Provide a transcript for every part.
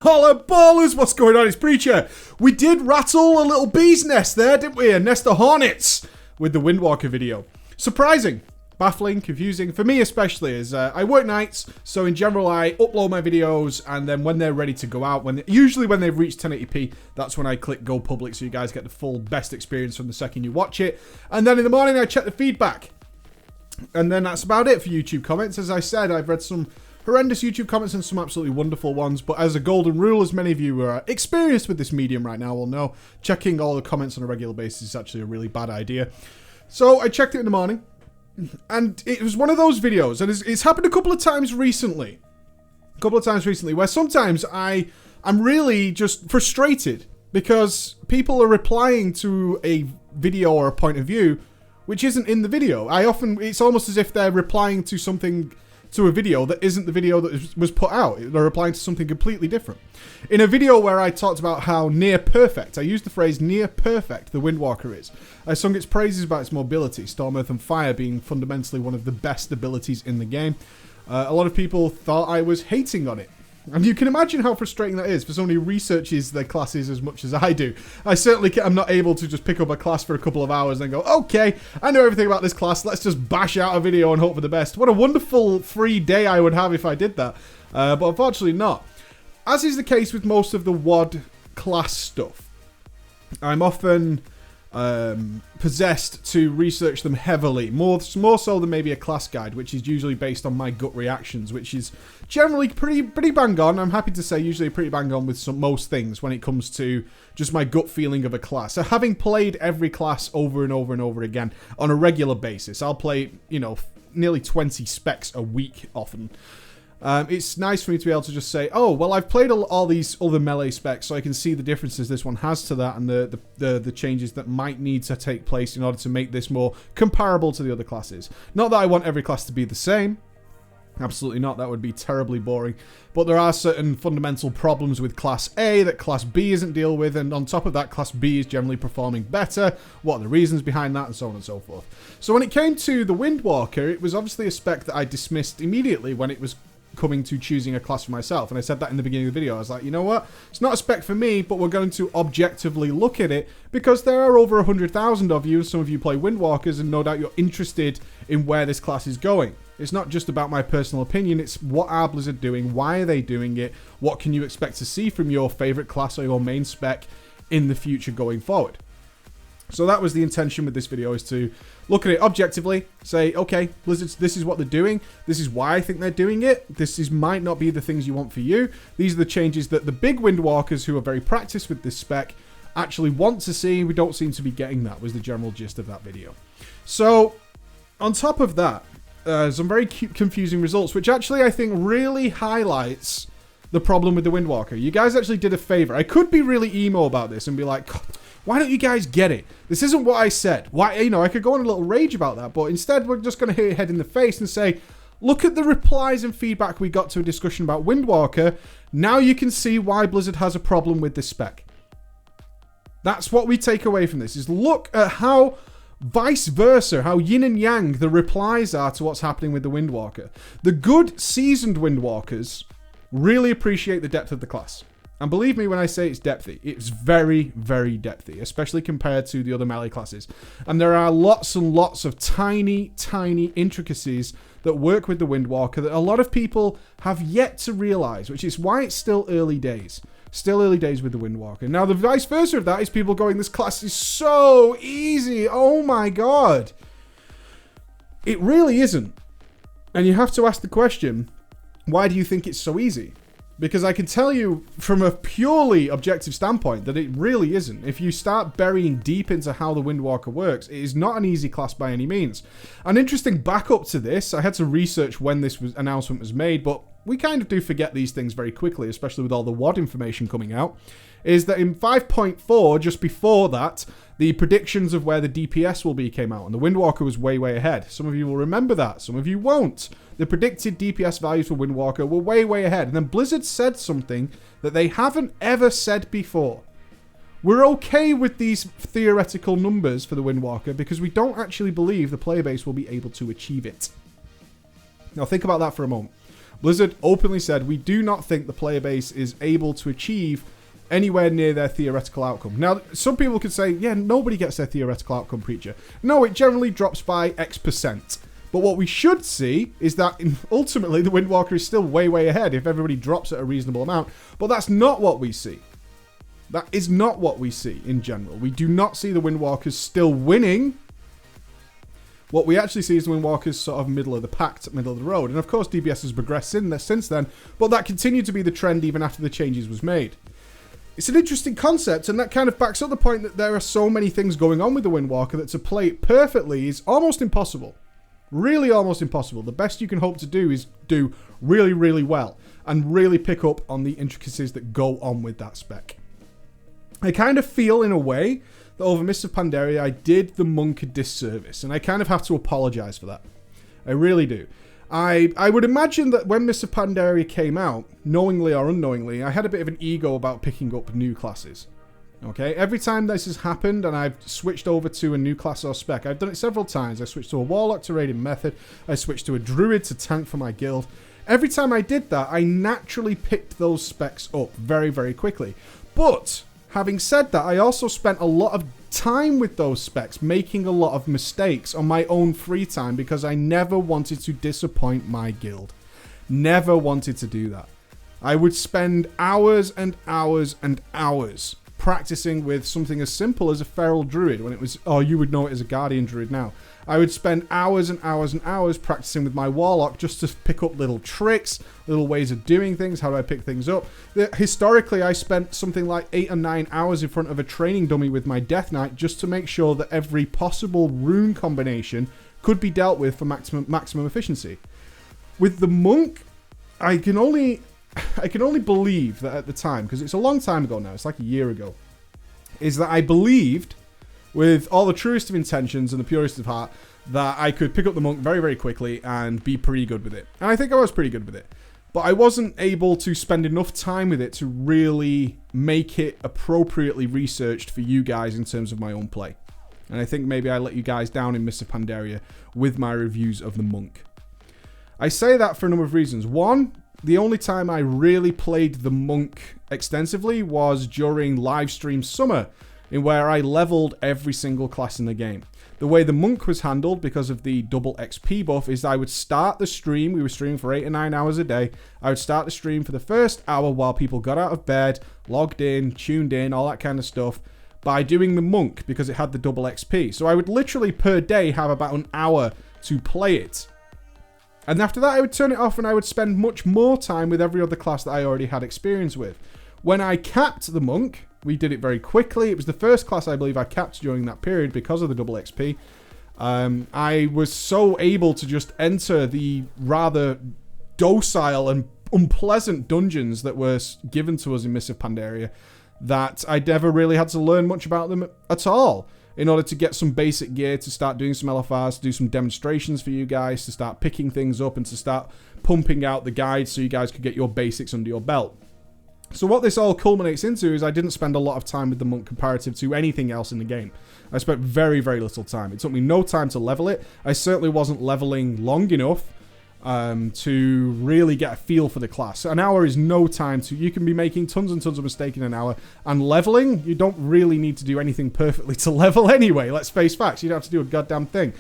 Holla ballers, what's going on? It's Preacher. We did rattle a little bee's nest there, didn't we? A nest of hornets with the Windwalker video. Surprising, baffling, confusing, for me especially, as I work nights, so in general I upload my videos, and then when they're ready to go out, usually when they've reached 1080p, that's when I click go public, so you guys get the full best experience from the second you watch it. And then in the morning I check the feedback. And then that's about it for YouTube comments. As I said, I've read some horrendous YouTube comments and some absolutely wonderful ones, but as a golden rule, as many of you are experienced with this medium right now will know, checking all the comments on a regular basis is actually a really bad idea. So I checked it in the morning, and it was one of those videos, and it's happened a couple of times recently. Where sometimes I'm really just frustrated because people are replying to a video or a point of view which isn't in the video. It's almost as if they're replying to a video that isn't the video that was put out. They're replying to something completely different. In a video where I talked about how near perfect, I used the phrase near perfect the Windwalker is. I sung its praises about its mobility, Storm, Earth and Fire being fundamentally one of the best abilities in the game. A lot of people thought I was hating on it. And you can imagine how frustrating that is for someone who researches their classes as much as I do. I certainly am not able to just pick up a class for a couple of hours and go, okay, I know everything about this class, let's just bash out a video and hope for the best. What a wonderful free day I would have if I did that. But unfortunately not. As is the case with most of the WoD class stuff, I'm often possessed to research them heavily, more so than maybe a class guide, which is usually based on my gut reactions, which is generally pretty bang on. I'm happy to say usually pretty bang on with most things when it comes to just my gut feeling of a class. So having played every class over and over and over again on a regular basis, I'll play, nearly 20 specs a week often. It's nice for me to be able to just say, oh, well, I've played all these other melee specs, so I can see the differences this one has to that and the changes that might need to take place in order to make this more comparable to the other classes. Not that I want every class to be the same. Absolutely not. That would be terribly boring. But there are certain fundamental problems with Class A that Class B isn't dealing with, and on top of that, Class B is generally performing better. What are the reasons behind that, and so on and so forth. So when it came to the Windwalker, it was obviously a spec that I dismissed immediately when it was coming to choosing a class for myself, and I said that in the beginning of the video. I was like, you know what, it's not a spec for me, but we're going to objectively look at it because there are over 100,000 of you, some of you play Windwalkers, and no doubt you're interested in where this class is going. It's not just about my personal opinion, it's what are Blizzard doing, why are they doing it, what can you expect to see from your favorite class or your main spec in the future going forward. So that was the intention with this video, is to look at it objectively, say, okay, Blizzard, this is what they're doing, this is why I think they're doing it, might not be the things you want for you, these are the changes that the big Windwalkers who are very practiced with this spec actually want to see. We don't seem to be getting that, was the general gist of that video. So, on top of that, some very confusing results, which actually I think really highlights the problem with the Windwalker. You guys actually did a favor. I could be really emo about this and be like, why don't you guys get it? This isn't what I said. Why, I could go on a little rage about that, but instead we're just going to hit your head in the face and say, look at the replies and feedback we got to a discussion about Windwalker. Now you can see why Blizzard has a problem with this spec. That's what we take away from this, is look at how vice versa, how yin and yang the replies are to what's happening with the Windwalker. The good seasoned Windwalkers really appreciate the depth of the class. And believe me when I say it's depthy, it's very, very depthy, especially compared to the other melee classes. And there are lots and lots of tiny, tiny intricacies that work with the Windwalker that a lot of people have yet to realize, which is why it's still early days. Still early days with the Windwalker. Now, the vice versa of that is people going, this class is so easy. Oh my god. It really isn't. And you have to ask the question, why do you think it's so easy? Because I can tell you from a purely objective standpoint that it really isn't. If you start burying deep into how the Windwalker works, it is not an easy class by any means. An interesting backup to this, I had to research when this announcement was made, but we kind of do forget these things very quickly, especially with all the WoD information coming out, is that in 5.4, just before that, the predictions of where the DPS will be came out, and the Windwalker was way, way ahead. Some of you will remember that, some of you won't. The predicted DPS values for Windwalker were way, way ahead, and then Blizzard said something that they haven't ever said before. We're okay with these theoretical numbers for the Windwalker because we don't actually believe the player base will be able to achieve it. Now think about that for a moment. Blizzard openly said, we do not think the player base is able to achieve anywhere near their theoretical outcome. Now, some people could say, yeah, nobody gets their theoretical outcome, Preacher. No, it generally drops by X%. But what we should see is that ultimately the Windwalker is still way, way ahead if everybody drops at a reasonable amount. But that's not what we see. That is not what we see in general. We do not see the Windwalkers still winning. What we actually see is the Windwalkers sort of middle of the pack, middle of the road. And of course, DBS has progressed since then, but that continued to be the trend even after the changes was made. It's an interesting concept, and that kind of backs up the point that there are so many things going on with the Windwalker that to play it perfectly is almost impossible. Really almost impossible. The best you can hope to do is do really, really well and really pick up on the intricacies that go on with that spec. I kind of feel, in a way, that over Mists of Pandaria, I did the monk a disservice, and I kind of have to apologize for that. I really do. I would imagine that when Mists of Pandaria came out, knowingly or unknowingly, I had a bit of an ego about picking up new classes. Okay, every time this has happened and I've switched over to a new class or spec, I've done it several times. I switched to a Warlock to raid in Method, I switched to a Druid to tank for my guild. Every time I did that, I naturally picked those specs up very, very quickly. But having said that, I also spent a lot of time with those specs, making a lot of mistakes on my own free time because I never wanted to disappoint my guild. Never wanted to do that. I would spend hours and hours and hours practicing with something as simple as a Feral Druid when it was, oh, you would know it as a Guardian Druid now. I would spend hours and hours and hours practicing with my Warlock just to pick up little tricks, little ways of doing things. How do I pick things up? Historically, I spent something like 8 or 9 hours in front of a training dummy with my Death Knight just to make sure that every possible rune combination could be dealt with for maximum efficiency. With the Monk, I can only believe that at the time, because it's a long time ago now, it's like a year ago, is that I believed with all the truest of intentions and the purest of heart that I could pick up the Monk very, very quickly and be pretty good with it. And I think I was pretty good with it. But I wasn't able to spend enough time with it to really make it appropriately researched for you guys in terms of my own play. And I think maybe I let you guys down in Mists of Pandaria with my reviews of the Monk. I say that for a number of reasons. One, the only time I really played the Monk extensively was during Livestream Summer, in where I leveled every single class in the game. The way the Monk was handled because of the double XP buff is I would start the stream, we were streaming for 8 or 9 hours a day, I would start the stream for the first hour while people got out of bed, logged in, tuned in, all that kind of stuff, by doing the Monk because it had the double XP. So I would literally per day have about an hour to play it. And after that I would turn it off and I would spend much more time with every other class that I already had experience with. When I capped the Monk, we did it very quickly. It was the first class I believe I capped during that period because of the double XP. I was so able to just enter the rather docile and unpleasant dungeons that were given to us in Mists of Pandaria that I never really had to learn much about them at all in order to get some basic gear, to start doing some LFRs, to do some demonstrations for you guys, to start picking things up and to start pumping out the guides so you guys could get your basics under your belt. So what this all culminates into is I didn't spend a lot of time with the Monk comparative to anything else in the game. I spent very, very little time. It took me no time to level it. I certainly wasn't leveling long enough to really get a feel for the class. An hour is no time to... You can be making tons and tons of mistakes in an hour. And leveling, you don't really need to do anything perfectly to level anyway. Let's face facts. You don't have to do a goddamn thing.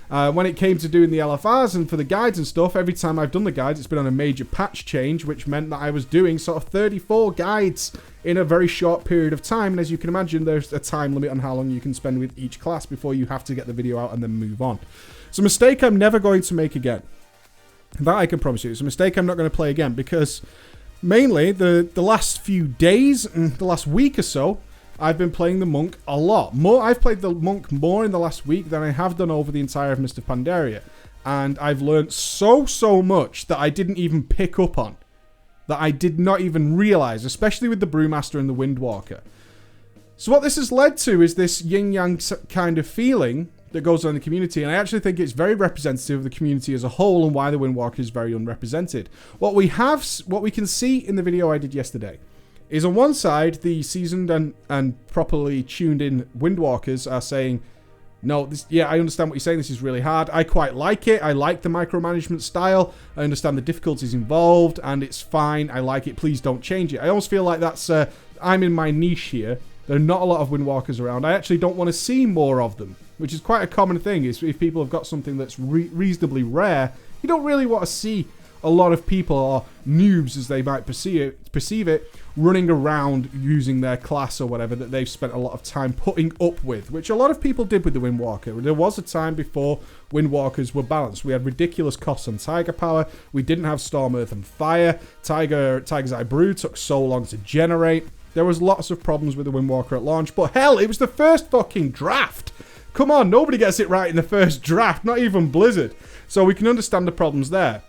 When it came to doing the LFRs and for the guides and stuff, every time I've done the guides, it's been on a major patch change, which meant that I was doing sort of 34 guides in a very short period of time. And as you can imagine, there's a time limit on how long you can spend with each class before you have to get the video out and then move on. It's a mistake I'm never going to make again. That I can promise you. It's a mistake I'm not going to play again because mainly the last few days, the last week or so, I've been playing the Monk a lot. I've played the Monk more in the last week than I have done over the entire of Mists of Pandaria. And I've learned so much that I didn't even pick up on. That I did not even realize, especially with the Brewmaster and the Windwalker. So what this has led to is this yin-yang kind of feeling that goes on in the community. And I actually think it's very representative of the community as a whole and why the Windwalker is very unrepresented. What we can see in the video I did yesterday is on one side, the seasoned and properly tuned in Windwalkers are saying, no, yeah, I understand what you're saying. This is really hard. I quite like it. I like the micromanagement style. I understand the difficulties involved, and it's fine. I like it. Please don't change it. I almost feel like that's, I'm in my niche here. There are not a lot of Windwalkers around. I actually don't want to see more of them, which is quite a common thing. Is if people have got something that's reasonably rare, you don't really want to see a lot of people, or noobs as they might perceive it, running around using their class or whatever that they've spent a lot of time putting up with, which a lot of people did with the Windwalker. There was a time before Windwalkers were balanced. We had ridiculous costs on Tiger Power. We didn't have Storm, Earth, and Fire. Tiger's Eye Brew took so long to generate. There was lots of problems with the Windwalker at launch, but hell, it was the first fucking draft. Come on, nobody gets it right in the first draft, not even Blizzard. So we can understand the problems there.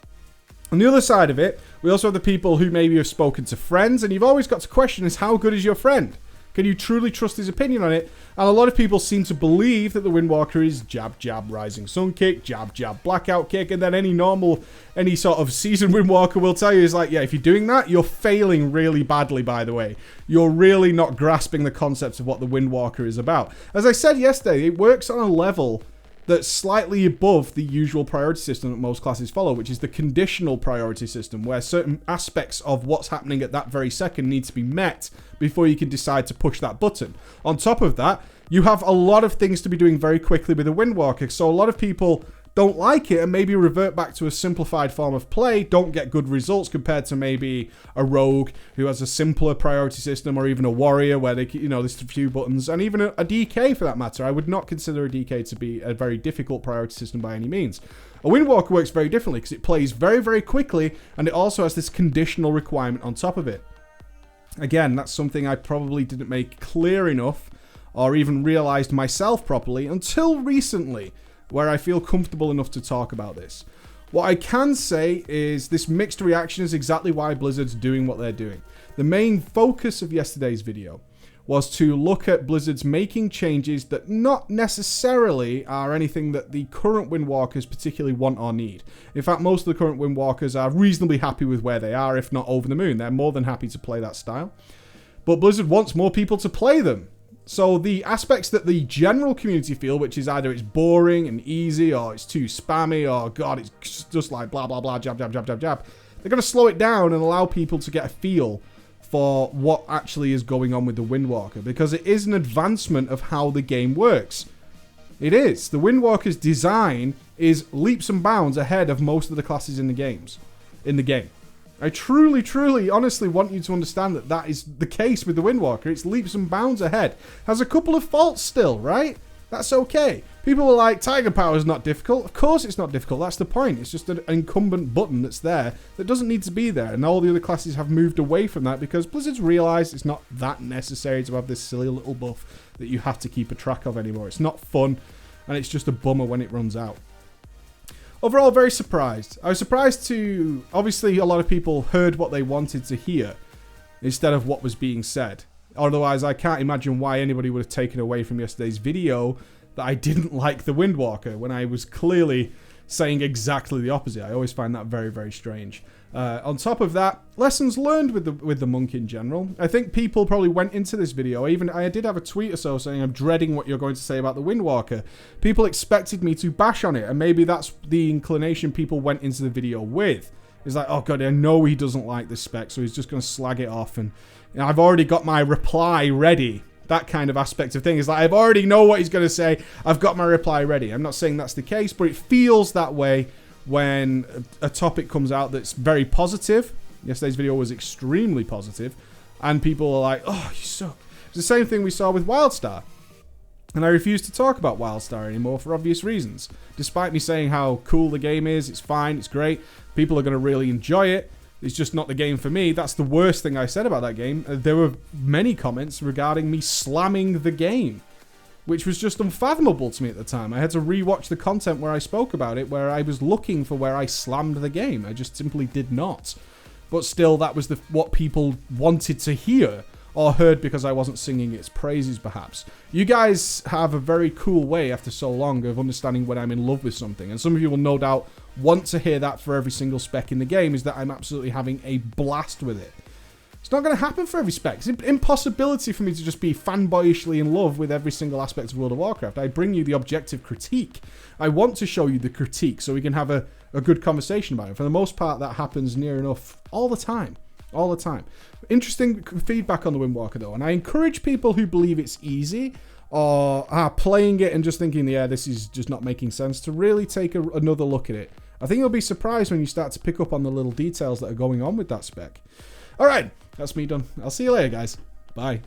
On the other side of it, we also have the people who maybe have spoken to friends, and you've always got to question is how good is your friend? Can you truly trust his opinion on it? And a lot of people seem to believe that the Windwalker is jab, jab, rising sun kick, jab, jab, blackout kick, and then any sort of seasoned Windwalker will tell you is like, yeah, if you're doing that, you're failing really badly, by the way. You're really not grasping the concepts of what the Windwalker is about. As I said yesterday, it works on a level that's slightly above the usual priority system that most classes follow, which is the conditional priority system, where certain aspects of what's happening at that very second need to be met before you can decide to push that button. On top of that, you have a lot of things to be doing very quickly with a Windwalker, so a lot of people don't like it and maybe revert back to a simplified form of play, don't get good results compared to maybe a rogue who has a simpler priority system, or even a warrior where they, there's a few buttons, and even a DK for that matter. I would not consider a DK to be a very difficult priority system by any means. A Windwalker works very differently because it plays very, very quickly, and it also has this conditional requirement on top of it. Again, that's something I probably didn't make clear enough or even realized myself properly until recently, where I feel comfortable enough to talk about this. What I can say is this mixed reaction is exactly why Blizzard's doing what they're doing. The main focus of yesterday's video was to look at Blizzard's making changes that not necessarily are anything that the current Windwalkers particularly want or need. In fact, most of the current Windwalkers are reasonably happy with where they are, if not over the moon. They're more than happy to play that style. But Blizzard wants more people to play them. So the aspects that the general community feel, which is either it's boring and easy, or it's too spammy, or God, it's just like blah, blah, blah, jab, jab, jab, jab, jab. They're going to slow it down and allow people to get a feel for what actually is going on with the Windwalker, because it is an advancement of how the game works. It is. The Windwalker's design is leaps and bounds ahead of most of the classes in the game. I truly, truly, honestly want you to understand that that is the case with the Windwalker. It's leaps and bounds ahead. Has a couple of faults still, right? That's okay. People are like, Tiger Power is not difficult. Of course it's not difficult. That's the point. It's just an incumbent button that's there that doesn't need to be there. And all the other classes have moved away from that because Blizzard's realized it's not that necessary to have this silly little buff that you have to keep a track of anymore. It's not fun, and it's just a bummer when it runs out. Overall, very surprised. I was surprised to... Obviously, a lot of people heard what they wanted to hear instead of what was being said. Otherwise, I can't imagine why anybody would have taken away from yesterday's video that I didn't like the Windwalker when I was clearly saying exactly the opposite. I always find that very, very strange. On top of that, lessons learned with the monk in general. I think people probably went into this video. I did have a tweet or so saying I'm dreading what you're going to say about the Windwalker. People expected me to bash on it, and maybe that's the inclination people went into the video with. It's like, oh god, I know he doesn't like this spec, so he's just going to slag it off, and I've already got my reply ready. That kind of aspect of thing is like, I already know what he's going to say. I've got my reply ready. I'm not saying that's the case, but it feels that way when a topic comes out that's very positive. Yesterday's video was extremely positive, and people are like, oh, you suck. It's the same thing we saw with WildStar. And I refuse to talk about WildStar anymore for obvious reasons. Despite me saying how cool the game is, it's fine, it's great, people are going to really enjoy it. It's just not the game for me. That's the worst thing I said about that game. There were many comments regarding me slamming the game, which was just unfathomable to me at the time. I had to rewatch the content where I spoke about it, where I was looking for where I slammed the game. I just simply did not. But still, that was what people wanted to hear, or heard because I wasn't singing its praises, perhaps. You guys have a very cool way, after so long, of understanding when I'm in love with something. And some of you will no doubt want to hear that for every single spec in the game, is that I'm absolutely having a blast with it. It's not going to happen for every spec. It's an impossibility for me to just be fanboyishly in love with every single aspect of World of Warcraft. I bring you the objective critique. I want to show you the critique so we can have a good conversation about it. For the most part, that happens near enough all the time. All the time. Interesting feedback on the Windwalker, though. And I encourage people who believe it's easy or are playing it and just thinking, yeah, this is just not making sense, to really take another look at it. I think you'll be surprised when you start to pick up on the little details that are going on with that spec. All right, that's me done. I'll see you later, guys. Bye.